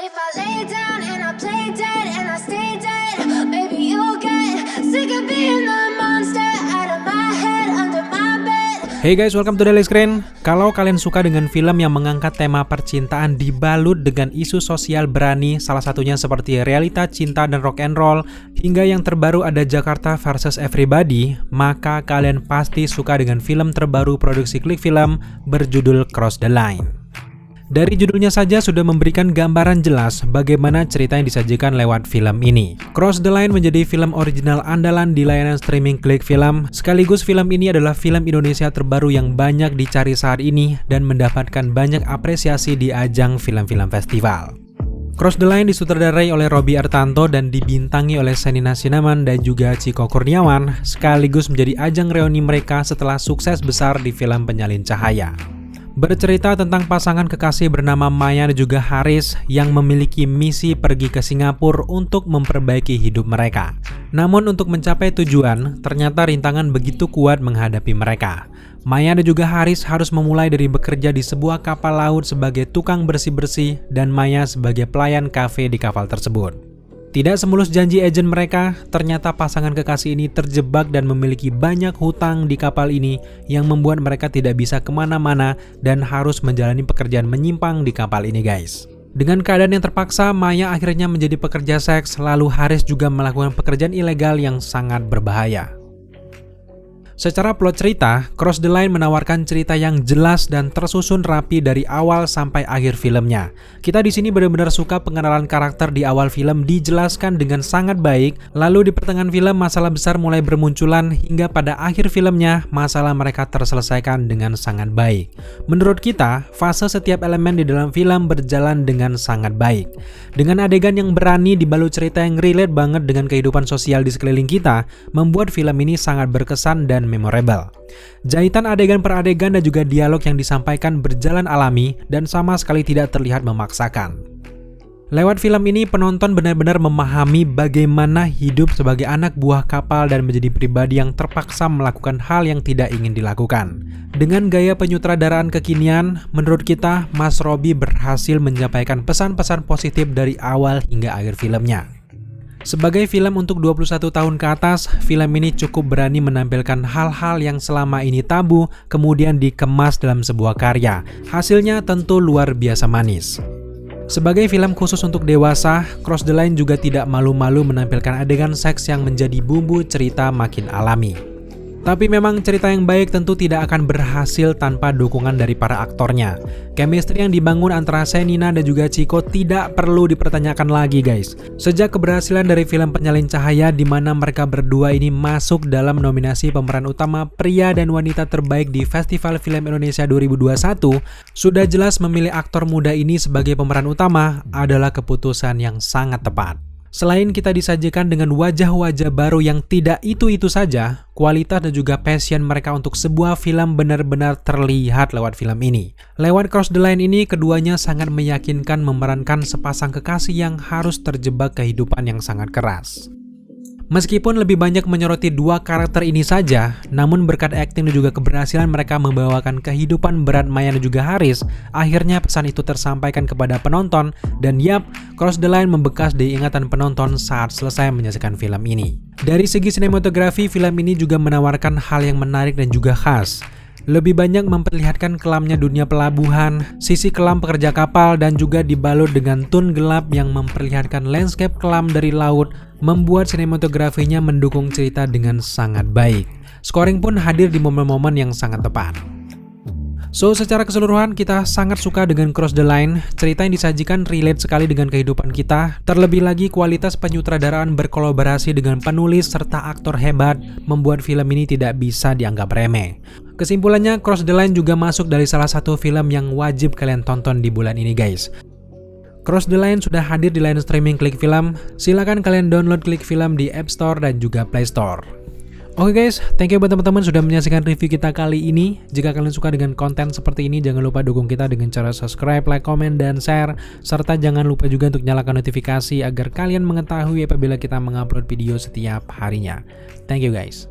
If I lay down and I play dead and I stay dead, maybe you'll get sick of being the monster out of my head, under my bed. Hey guys, welcome to Daily Screen. Kalau kalian suka dengan film yang mengangkat tema percintaan dibalut dengan isu sosial berani, salah satunya seperti realita cinta dan rock and roll, hingga yang terbaru ada Jakarta versus Everybody, maka kalian pasti suka dengan film terbaru produksi Klik Film berjudul Cross the Line. Dari judulnya saja sudah memberikan gambaran jelas bagaimana cerita yang disajikan lewat film ini. Cross the Line menjadi film original andalan di layanan streaming Klik Film, sekaligus film ini adalah film Indonesia terbaru yang banyak dicari saat ini dan mendapatkan banyak apresiasi di ajang film-film festival. Cross the Line disutradarai oleh Robby Artanto dan dibintangi oleh Shenina Shinaman dan juga Chico Kurniawan, sekaligus menjadi ajang reuni mereka setelah sukses besar di film Penyalin Cahaya. Bercerita tentang pasangan kekasih bernama Maya dan juga Haris yang memiliki misi pergi ke Singapura untuk memperbaiki hidup mereka. Namun untuk mencapai tujuan, ternyata rintangan begitu kuat menghadapi mereka. Maya dan juga Haris harus memulai dari bekerja di sebuah kapal laut sebagai tukang bersih-bersih dan Maya sebagai pelayan kafe di kapal tersebut. Tidak semulus janji agen mereka, ternyata pasangan kekasih ini terjebak dan memiliki banyak hutang di kapal ini yang membuat mereka tidak bisa kemana-mana dan harus menjalani pekerjaan menyimpang di kapal ini guys. Dengan keadaan yang terpaksa, Maya akhirnya menjadi pekerja seks, lalu Haris juga melakukan pekerjaan ilegal yang sangat berbahaya. Secara plot cerita, Cross the Line menawarkan cerita yang jelas dan tersusun rapi dari awal sampai akhir filmnya. Kita di sini benar-benar suka pengenalan karakter di awal film dijelaskan dengan sangat baik, lalu di pertengahan film masalah besar mulai bermunculan hingga pada akhir filmnya masalah mereka terselesaikan dengan sangat baik. Menurut kita, fase setiap elemen di dalam film berjalan dengan sangat baik. Dengan adegan yang berani dibalut cerita yang relate banget dengan kehidupan sosial di sekeliling kita, membuat film ini sangat berkesan dan memorable. Jahitan adegan per adegan dan juga dialog yang disampaikan berjalan alami dan sama sekali tidak terlihat memaksakan. Lewat film ini penonton benar-benar memahami bagaimana hidup sebagai anak buah kapal dan menjadi pribadi yang terpaksa melakukan hal yang tidak ingin dilakukan. Dengan gaya penyutradaraan kekinian, menurut kita Mas Robby berhasil menyampaikan pesan-pesan positif dari awal hingga akhir filmnya. Sebagai film untuk 21 tahun ke atas, film ini cukup berani menampilkan hal-hal yang selama ini tabu, kemudian dikemas dalam sebuah karya. Hasilnya tentu luar biasa manis. Sebagai film khusus untuk dewasa, Cross the Line juga tidak malu-malu menampilkan adegan seks yang menjadi bumbu cerita makin alami. Tapi memang cerita yang baik tentu tidak akan berhasil tanpa dukungan dari para aktornya. Chemistry yang dibangun antara Shenina dan juga Chico tidak perlu dipertanyakan lagi guys. Sejak keberhasilan dari film Penyalin Cahaya di mana mereka berdua ini masuk dalam nominasi pemeran utama pria dan wanita terbaik di Festival Film Indonesia 2021, sudah jelas memilih aktor muda ini sebagai pemeran utama adalah keputusan yang sangat tepat. Selain kita disajikan dengan wajah-wajah baru yang tidak itu-itu saja, kualitas dan juga passion mereka untuk sebuah film benar-benar terlihat lewat film ini. Lewat Cross the Line ini, keduanya sangat meyakinkan memerankan sepasang kekasih yang harus terjebak kehidupan yang sangat keras. Meskipun lebih banyak menyoroti dua karakter ini saja, namun berkat akting dan juga keberhasilan mereka membawakan kehidupan berat Maya dan juga Haris, akhirnya pesan itu tersampaikan kepada penonton dan yap, Cross the Line membekas di ingatan penonton saat selesai menyaksikan film ini. Dari segi sinematografi, film ini juga menawarkan hal yang menarik dan juga khas. Lebih banyak memperlihatkan kelamnya dunia pelabuhan, sisi kelam pekerja kapal dan juga dibalut dengan tone gelap yang memperlihatkan landscape kelam dari laut, membuat sinematografinya mendukung cerita dengan sangat baik. Scoring pun hadir di momen-momen yang sangat tepat. So, secara keseluruhan kita sangat suka dengan Cross the Line. Cerita yang disajikan relate sekali dengan kehidupan kita. Terlebih lagi kualitas penyutradaraan berkolaborasi dengan penulis serta aktor hebat membuat film ini tidak bisa dianggap remeh. Kesimpulannya, Cross the Line juga masuk dari salah satu film yang wajib kalian tonton di bulan ini guys. Cross the Line sudah hadir di layanan streaming Klik Film. Silakan kalian download Klik Film di App Store dan juga Play Store. Oke guys, thank you buat teman-teman sudah menyaksikan review kita kali ini. Jika kalian suka dengan konten seperti ini, jangan lupa dukung kita dengan cara subscribe, like, komen, dan share. Serta jangan lupa juga untuk nyalakan notifikasi agar kalian mengetahui apabila kita mengupload video setiap harinya. Thank you guys.